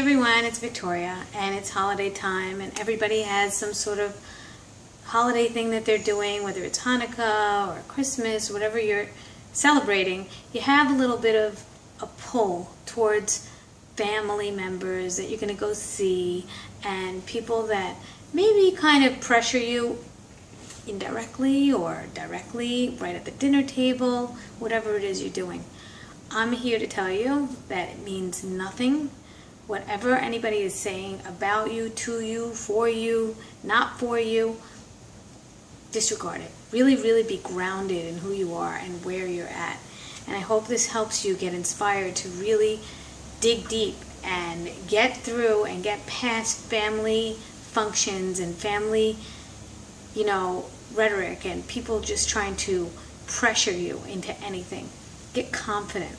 everyone, it's Victoria, and it's holiday time, and everybody has some sort of holiday thing that they're doing, whether it's Hanukkah or Christmas, whatever you're celebrating. You have a little bit of a pull towards family members that you're going to go see, and people that maybe kind of pressure you indirectly or directly right at the dinner table, whatever it is you're doing. I'm here to tell you that it means nothing. Whatever anybody is saying about you, to you, for you, not for you, disregard it. Really, really be grounded in who you are and where you're at. And I hope this helps you get inspired to really dig deep and get through and get past family functions and family, rhetoric and people just trying to pressure you into anything. Get confident.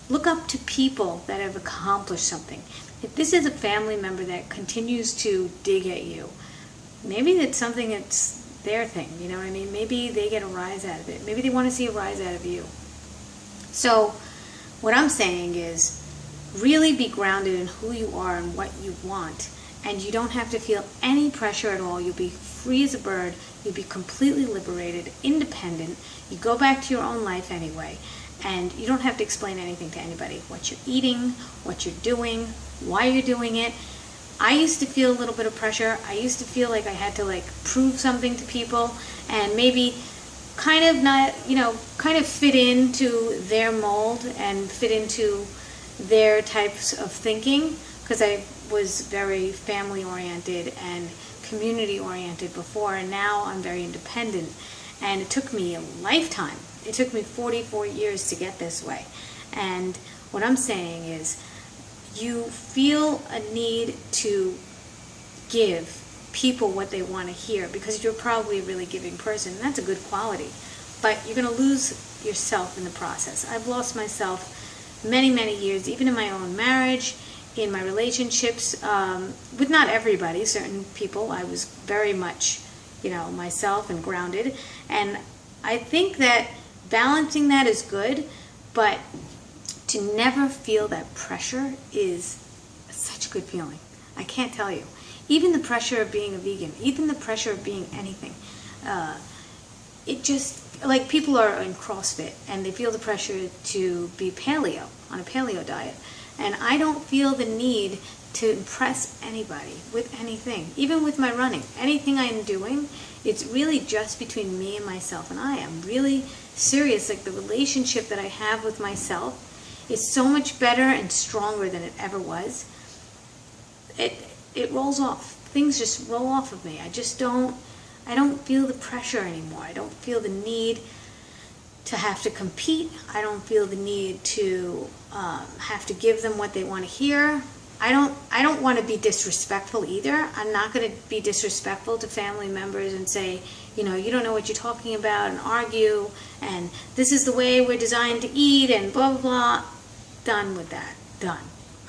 Look up to people that have accomplished something. If this is a family member that continues to dig at you, maybe it's something that's their thing, you know what I mean? Maybe they get a rise out of it. Maybe they want to see a rise out of you. So what I'm saying is really be grounded in who you are and what you want. And you don't have to feel any pressure at all. You'll be free as a bird. You'll be completely liberated, independent. You go back to your own life anyway. And you don't have to explain anything to anybody. What you're eating, what you're doing, why you're doing it. I used to feel a little bit of pressure. I used to feel like I had to prove something to people and maybe kind of fit into their mold and fit into their types of thinking, because I was very family oriented and community oriented before, and now I'm very independent. And it took me a lifetime. It took me 44 years to get this way. And what I'm saying is you feel a need to give people what they want to hear because you're probably a really giving person. That's a good quality. But you're going to lose yourself in the process. I've lost myself many, many years, even in my own marriage, in my relationships, with not everybody, certain people. I was very much, myself and grounded. And I think that balancing that is good, but to never feel that pressure is such a good feeling. I can't tell you. Even the pressure of being a vegan, even the pressure of being anything, it just, people are in CrossFit and they feel the pressure to be paleo, on a paleo diet. And I don't feel the need to impress anybody with anything, even with my running. Anything I'm doing, it's really just between me and myself. And I am really serious. The relationship that I have with myself is so much better and stronger than it ever was. It rolls off. Things just roll off of me. I don't feel the pressure anymore. I don't feel the need to have to compete. I don't feel the need to have to give them what they want to hear. I don't want to be disrespectful either. I'm not going to be disrespectful to family members and say, you don't know what you're talking about, and argue, and this is the way we're designed to eat, and blah, blah, blah. Done with that. Done.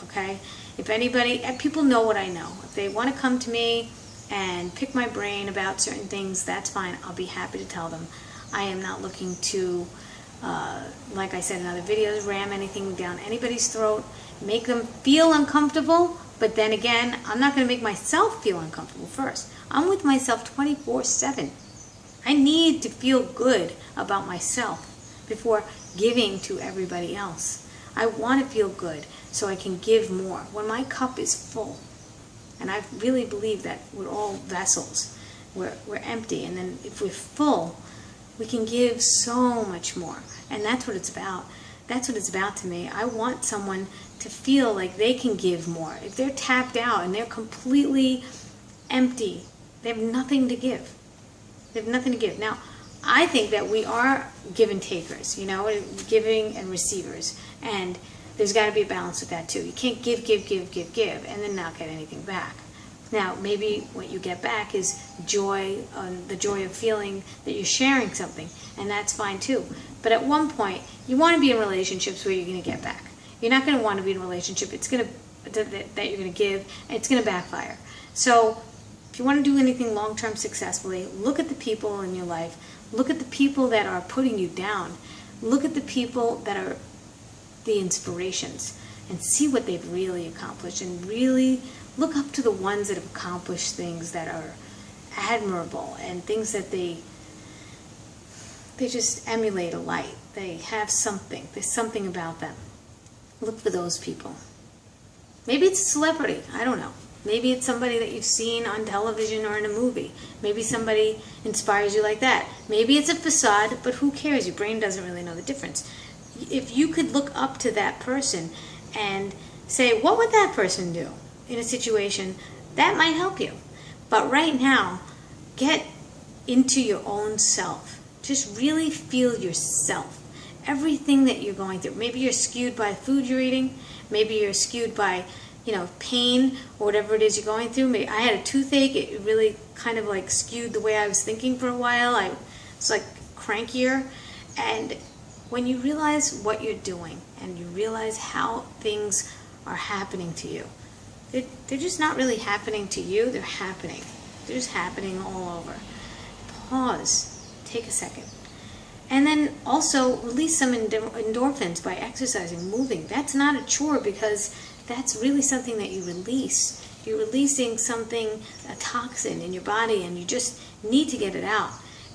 Okay? If anybody, people know what I know. If they want to come to me and pick my brain about certain things, that's fine. I'll be happy to tell them. I am not looking to, like I said in other videos, ram anything down anybody's throat, make them feel uncomfortable, but then again, I'm not going to make myself feel uncomfortable first. I'm with myself 24/7. I need to feel good about myself before giving to everybody else. I want to feel good so I can give more. When my cup is full, and I really believe that we're all vessels, we're empty, and then if we're full, we can give so much more. And that's what it's about. That's what it's about to me. I want someone to feel like they can give more. If they're tapped out and they're completely empty, they have nothing to give. They have nothing to give. Now, I think that we are give and takers, giving and receivers. And there's got to be a balance with that too. You can't give, and then not get anything back. Now, maybe what you get back is joy, the joy of feeling that you're sharing something, and that's fine too. But at one point, you want to be in relationships where you're going to get back. You're not going to want to be in a relationship that you're going to give, and it's going to backfire. So, if you want to do anything long-term successfully, look at the people in your life. Look at the people that are putting you down. Look at the people that are the inspirations. and see what they've really accomplished, and really look up to the ones that have accomplished things that are admirable and things that they just emulate a light. They have something. There's something about them. Look for those people. Maybe it's a celebrity. I don't know. Maybe it's somebody that you've seen on television or in a movie. Maybe somebody inspires you like that. Maybe it's a facade, but who cares? Your brain doesn't really know the difference. If you could look up to that person and say, what would that person do in a situation, that might help you. But right now, get into your own self. Just really feel yourself. Everything that you're going through. Maybe you're skewed by the food you're eating. Maybe you're skewed by, pain or whatever it is you're going through. Maybe I had a toothache. It really kind of like skewed the way I was thinking for a while. I was like crankier. And when you realize what you're doing and you realize how things are happening to you, they're just not really happening to you. They're happening. They're just happening all over. Pause. Take a second. And then also release some endorphins by exercising, moving. That's not a chore, because that's really something that you release. You're releasing something, a toxin in your body, and you just need to get it out.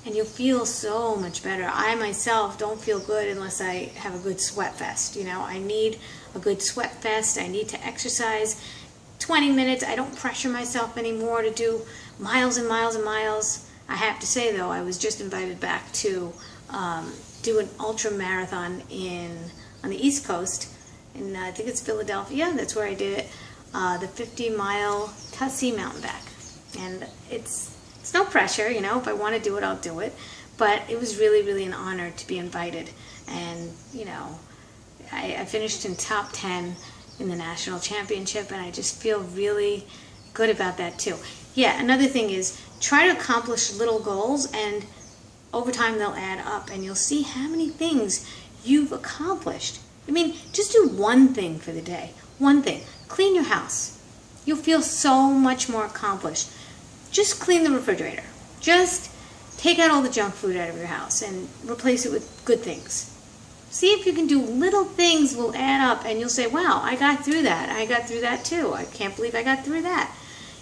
And you'll feel so much better. I myself don't feel good unless I have a good sweat fest. I need a good sweat fest. I need to exercise 20 minutes. I don't pressure myself anymore to do miles and miles and miles. I have to say, though, I was just invited back to do an ultra marathon on the East Coast, and I think it's Philadelphia. That's where I did it. The 50-mile Tussey Mountain Back, and it's no pressure. If I want to do it, I'll do it. But it was really, really an honor to be invited, and I finished in top 10 in the national championship, and I just feel really good about that too. Yeah, another thing is try to accomplish little goals, and over time they'll add up, and you'll see how many things you've accomplished. Just do one thing for the day. One thing. Clean your house. You'll feel so much more accomplished. Just clean the refrigerator. Just take out all the junk food out of your house and replace it with good things. See if you can do little things will add up, and you'll say, wow, I got through that. I got through that too. I can't believe I got through that.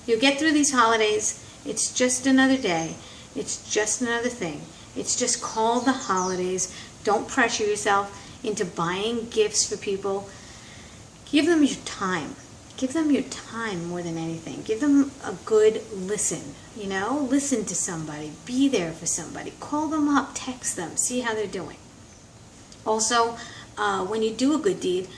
You'll get through these holidays. It's just another day. It's just another thing. It's just called the holidays. Don't pressure yourself into buying gifts for people. Give them your time. Give them your time more than anything. Give them a good listen. Listen to somebody. Be there for somebody. Call them up. Text them. See how they're doing. Also, when you do a good deed,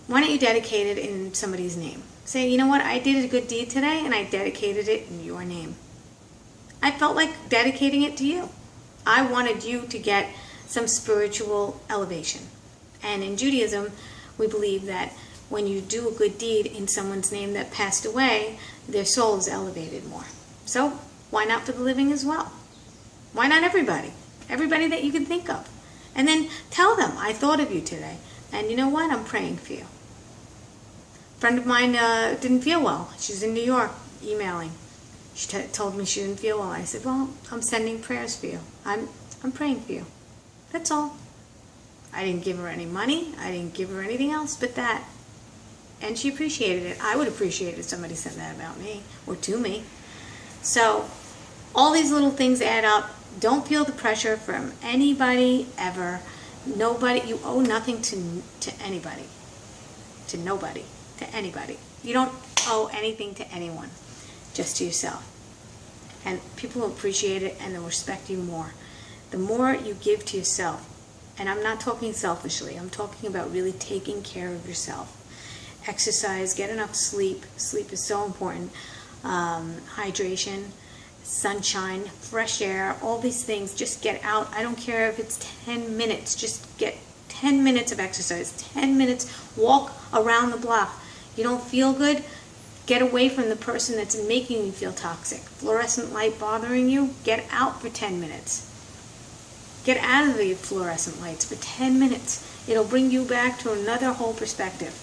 why don't you dedicate it in somebody's name? Say, you know what? I did a good deed today, and I dedicated it in your name. I felt like dedicating it to you. I wanted you to get some spiritual elevation. And in Judaism, we believe that when you do a good deed in someone's name that passed away, their soul is elevated more. So why not for the living as well? Why not everybody? Everybody that you can think of. And then tell them, I thought of you today. And you know what? I'm praying for you. A friend of mine didn't feel well. She's in New York emailing. She told me she didn't feel well. I said, well, I'm sending prayers for you. I'm praying for you. That's all. I didn't give her any money. I didn't give her anything else but that. And she appreciated it. I would appreciate it if somebody said that about me or to me. So all these little things add up. Don't feel the pressure from anybody ever. Nobody. You owe nothing to anybody. To nobody. To anybody. You don't owe anything to anyone. Just to yourself. And people will appreciate it and they'll respect you more. The more you give to yourself, and I'm not talking selfishly, I'm talking about really taking care of yourself. Exercise, get enough sleep. Sleep is so important. Hydration, sunshine, fresh air, all these things. Just get out. I don't care if it's 10 minutes. Just get 10 minutes of exercise. 10 minutes, walk around the block. You don't feel good? Get away from the person that's making you feel toxic. Fluorescent light bothering you? Get out for 10 minutes. Get out of the fluorescent lights for 10 minutes. It'll bring you back to another whole perspective.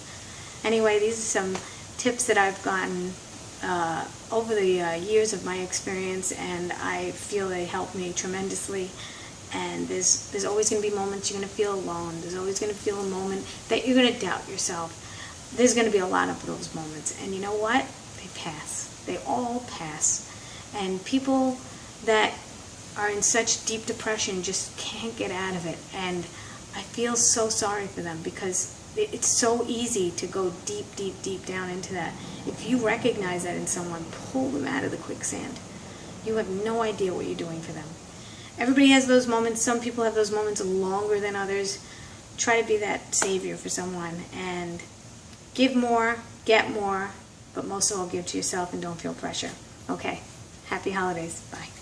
Anyway, these are some tips that I've gotten over the years of my experience, and I feel they help me tremendously. And there's always going to be moments you're going to feel alone. There's always going to feel a moment that you're going to doubt yourself. there's going to be a lot of those moments. And you know what? They pass. They all pass. And people that are in such deep depression just can't get out of it. And I feel so sorry for them, because it's so easy to go deep, deep, deep down into that. If you recognize that in someone, pull them out of the quicksand. You have no idea what you're doing for them. Everybody has those moments. Some people have those moments longer than others. Try to be that savior for someone and give more, get more, but most of all give to yourself and don't feel pressure. Okay, happy holidays. Bye.